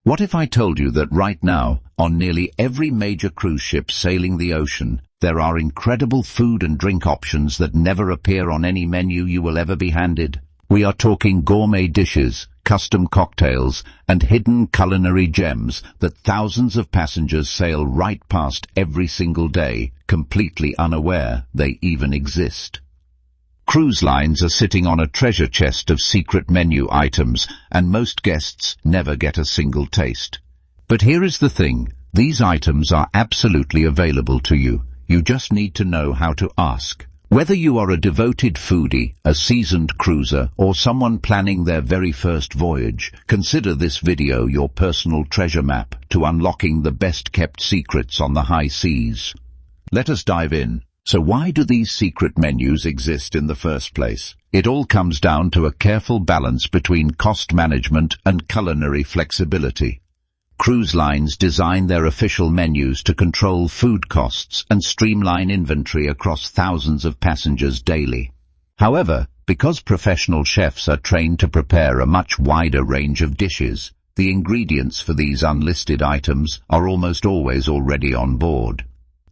What if I told you that right now, on nearly every major cruise ship sailing the ocean, there are incredible food and drink options that never appear on any menu you will ever be handed? We are talking gourmet dishes, custom cocktails, and hidden culinary gems that thousands of passengers sail right past every single day, completely unaware they even exist. Cruise lines are sitting on a treasure chest of secret menu items, and most guests never get a single taste. But here is the thing, these items are absolutely available to you. You just need to know how to ask. Whether you are a devoted foodie, a seasoned cruiser, or someone planning their very first voyage, consider this video your personal treasure map to unlocking the best-kept secrets on the high seas. Let us dive in. So why do these secret menus exist in the first place? It all comes down to a careful balance between cost management and culinary flexibility. Cruise lines design their official menus to control food costs and streamline inventory across thousands of passengers daily. However, because professional chefs are trained to prepare a much wider range of dishes, the ingredients for these unlisted items are almost always already on board.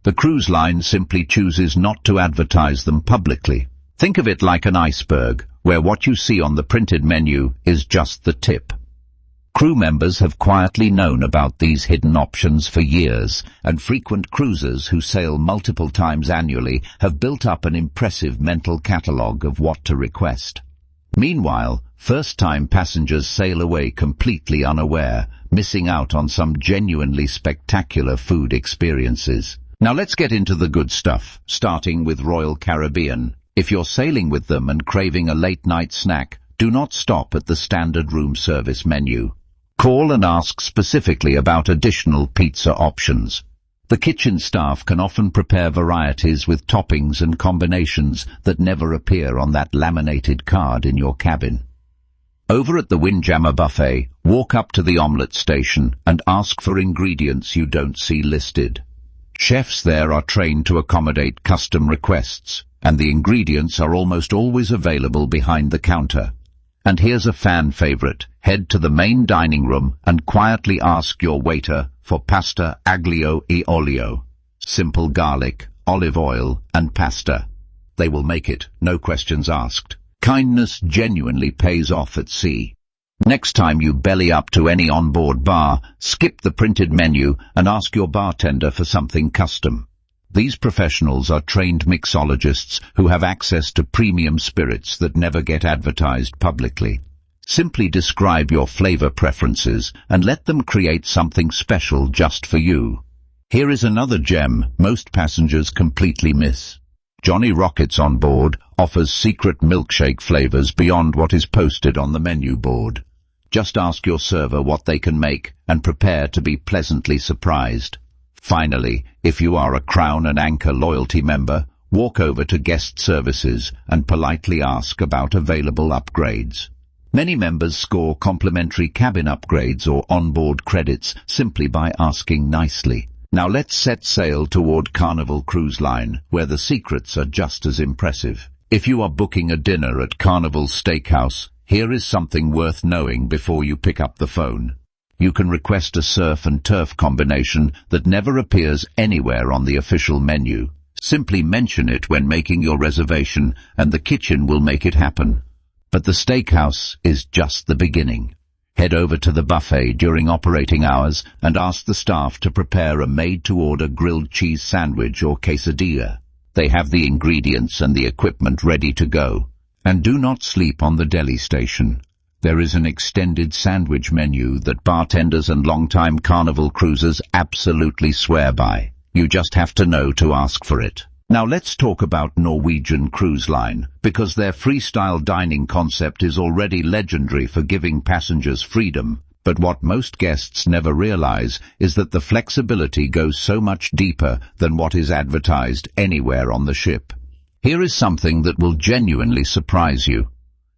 The cruise line simply chooses not to advertise them publicly. Think of it like an iceberg, where what you see on the printed menu is just the tip. Crew members have quietly known about these hidden options for years, and frequent cruisers who sail multiple times annually have built up an impressive mental catalogue of what to request. Meanwhile, first-time passengers sail away completely unaware, missing out on some genuinely spectacular food experiences. Now let's get into the good stuff, starting with Royal Caribbean. If you're sailing with them and craving a late-night snack, do not stop at the standard room service menu. Call and ask specifically about additional pizza options. The kitchen staff can often prepare varieties with toppings and combinations that never appear on that laminated card in your cabin. Over at the Windjammer Buffet, walk up to the omelette station and ask for ingredients you don't see listed. Chefs there are trained to accommodate custom requests, and the ingredients are almost always available behind the counter. And here's a fan favorite. Head to the main dining room and quietly ask your waiter for pasta aglio e olio. Simple garlic, olive oil, and pasta. They will make it, no questions asked. Kindness genuinely pays off at sea. Next time you belly up to any onboard bar, skip the printed menu and ask your bartender for something custom. These professionals are trained mixologists who have access to premium spirits that never get advertised publicly. Simply describe your flavor preferences and let them create something special just for you. Here is another gem most passengers completely miss. Johnny Rockets on board offers secret milkshake flavors beyond what is posted on the menu board. Just ask your server what they can make and prepare to be pleasantly surprised. Finally, if you are a Crown and Anchor loyalty member, walk over to guest services and politely ask about available upgrades. Many members score complimentary cabin upgrades or onboard credits simply by asking nicely. Now let's set sail toward Carnival Cruise Line, where the secrets are just as impressive. If you are booking a dinner at Carnival Steakhouse, here is something worth knowing before you pick up the phone. You can request a surf and turf combination that never appears anywhere on the official menu. Simply mention it when making your reservation, and the kitchen will make it happen. But the steakhouse is just the beginning. Head over to the buffet during operating hours and ask the staff to prepare a made-to-order grilled cheese sandwich or quesadilla. They have the ingredients and the equipment ready to go. And do not sleep on the deli station. There is an extended sandwich menu that bartenders and long-time Carnival cruisers absolutely swear by. You just have to know to ask for it. Now let's talk about Norwegian Cruise Line, because their freestyle dining concept is already legendary for giving passengers freedom. But what most guests never realize is that the flexibility goes so much deeper than what is advertised anywhere on the ship. Here is something that will genuinely surprise you.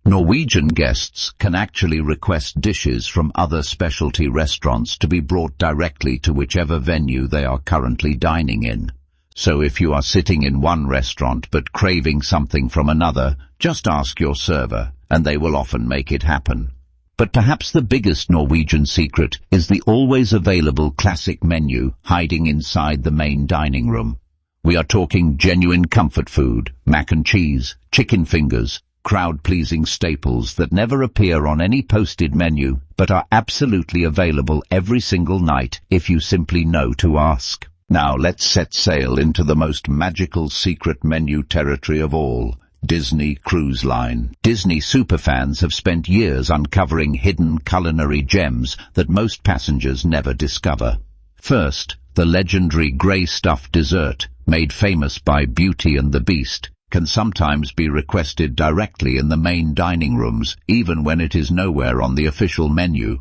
Norwegian guests can actually request dishes from other specialty restaurants to be brought directly to whichever venue they are currently dining in. So if you are sitting in one restaurant but craving something from another, just ask your server, and they will often make it happen. But perhaps the biggest Norwegian secret is the always available classic menu hiding inside the main dining room. We are talking genuine comfort food, mac and cheese, chicken fingers, crowd-pleasing staples that never appear on any posted menu but are absolutely available every single night if you simply know to ask. Now let's set sail into the most magical secret menu territory of all, Disney Cruise Line. Disney superfans have spent years uncovering hidden culinary gems that most passengers never discover. First, the legendary grey stuffed dessert, made famous by Beauty and the Beast, can sometimes be requested directly in the main dining rooms, even when it is nowhere on the official menu.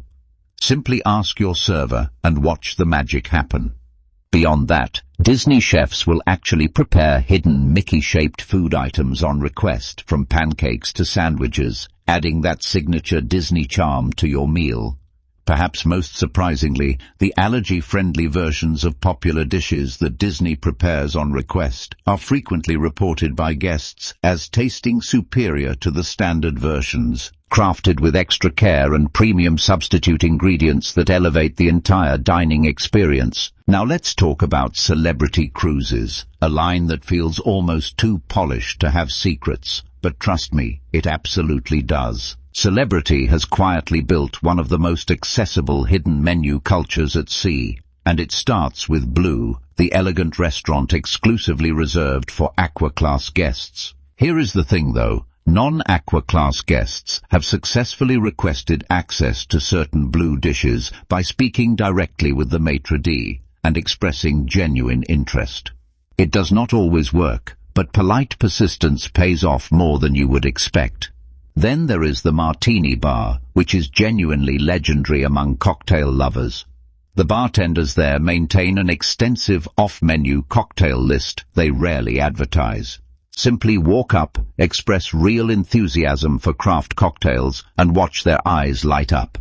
Simply ask your server and watch the magic happen. Beyond that, Disney chefs will actually prepare hidden Mickey-shaped food items on request, from pancakes to sandwiches, adding that signature Disney charm to your meal. Perhaps most surprisingly, the allergy-friendly versions of popular dishes that Disney prepares on request are frequently reported by guests as tasting superior to the standard versions, crafted with extra care and premium substitute ingredients that elevate the entire dining experience. Now let's talk about celebrity cruises, a line that feels almost too polished to have secrets, but trust me, it absolutely does. Celebrity has quietly built one of the most accessible hidden menu cultures at sea, and it starts with Blue, the elegant restaurant exclusively reserved for Aqua-class guests. Here is the thing though, non-Aqua-class guests have successfully requested access to certain Blue dishes by speaking directly with the maitre d' and expressing genuine interest. It does not always work, but polite persistence pays off more than you would expect. Then there is the Martini Bar, which is genuinely legendary among cocktail lovers. The bartenders there maintain an extensive off-menu cocktail list they rarely advertise. Simply walk up, express real enthusiasm for craft cocktails, and watch their eyes light up.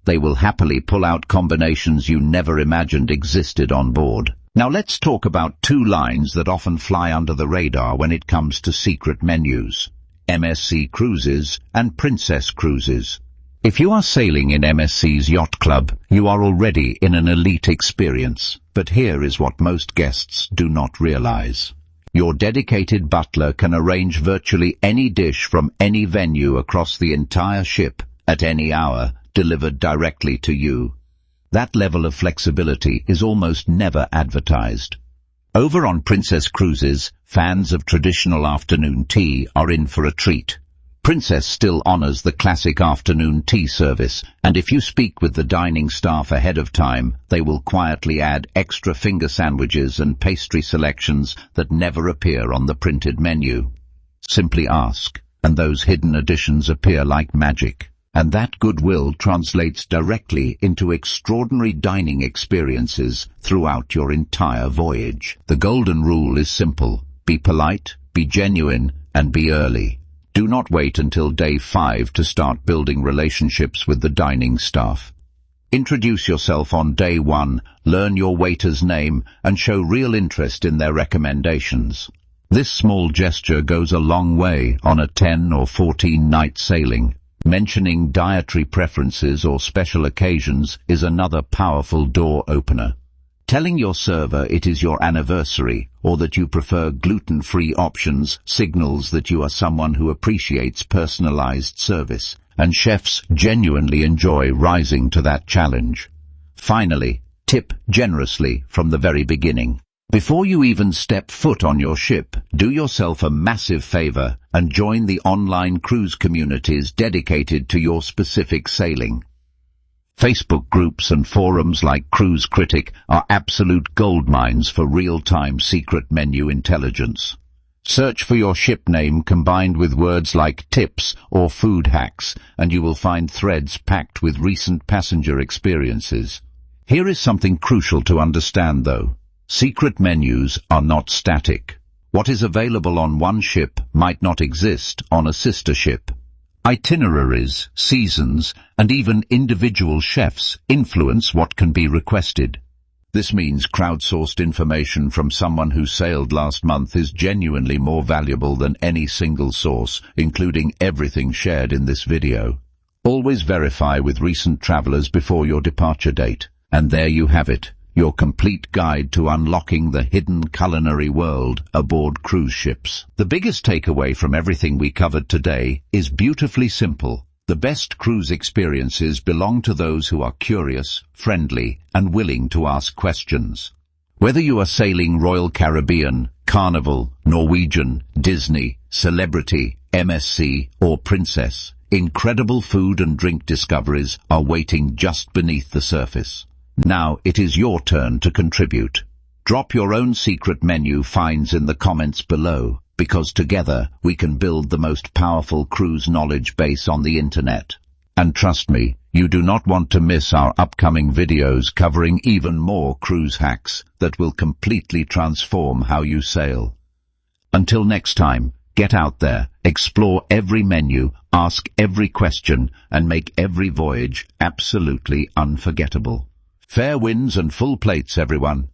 They will happily pull out combinations you never imagined existed on board. Now let's talk about two lines that often fly under the radar when it comes to secret menus: MSC Cruises and Princess Cruises. If you are sailing in MSC's yacht club, you are already in an elite experience. But here is what most guests do not realize. Your dedicated butler can arrange virtually any dish from any venue across the entire ship, at any hour, delivered directly to you. That level of flexibility is almost never advertised. Over on Princess Cruises, fans of traditional afternoon tea are in for a treat. Princess still honors the classic afternoon tea service, and if you speak with the dining staff ahead of time, they will quietly add extra finger sandwiches and pastry selections that never appear on the printed menu. Simply ask, and those hidden additions appear like magic. And that goodwill translates directly into extraordinary dining experiences throughout your entire voyage. The golden rule is simple: be polite, be genuine, and be early. Do not wait until day 5 to start building relationships with the dining staff. Introduce yourself on day 1, learn your waiter's name, and show real interest in their recommendations. This small gesture goes a long way on a 10 or 14-night sailing. Mentioning dietary preferences or special occasions is another powerful door opener. Telling your server it is your anniversary or that you prefer gluten-free options signals that you are someone who appreciates personalized service, and chefs genuinely enjoy rising to that challenge. Finally, tip generously from the very beginning. Before you even step foot on your ship, do yourself a massive favor and join the online cruise communities dedicated to your specific sailing. Facebook groups and forums like Cruise Critic are absolute goldmines for real-time secret menu intelligence. Search for your ship name combined with words like tips or food hacks, and you will find threads packed with recent passenger experiences. Here is something crucial to understand, though. Secret menus are not static. What is available on one ship might not exist on a sister ship. Itineraries, seasons, and even individual chefs influence what can be requested. This means crowdsourced information from someone who sailed last month is genuinely more valuable than any single source, including everything shared in this video. Always verify with recent travelers before your departure date. And there you have it, your complete guide to unlocking the hidden culinary world aboard cruise ships. The biggest takeaway from everything we covered today is beautifully simple. The best cruise experiences belong to those who are curious, friendly, and willing to ask questions. Whether you are sailing Royal Caribbean, Carnival, Norwegian, Disney, Celebrity, MSC, or Princess, incredible food and drink discoveries are waiting just beneath the surface. Now it is your turn to contribute. Drop your own secret menu finds in the comments below, because together we can build the most powerful cruise knowledge base on the internet. And trust me, you do not want to miss our upcoming videos covering even more cruise hacks that will completely transform how you sail. Until next time, get out there, explore every menu, ask every question, and make every voyage absolutely unforgettable. Fair winds and full plates, everyone.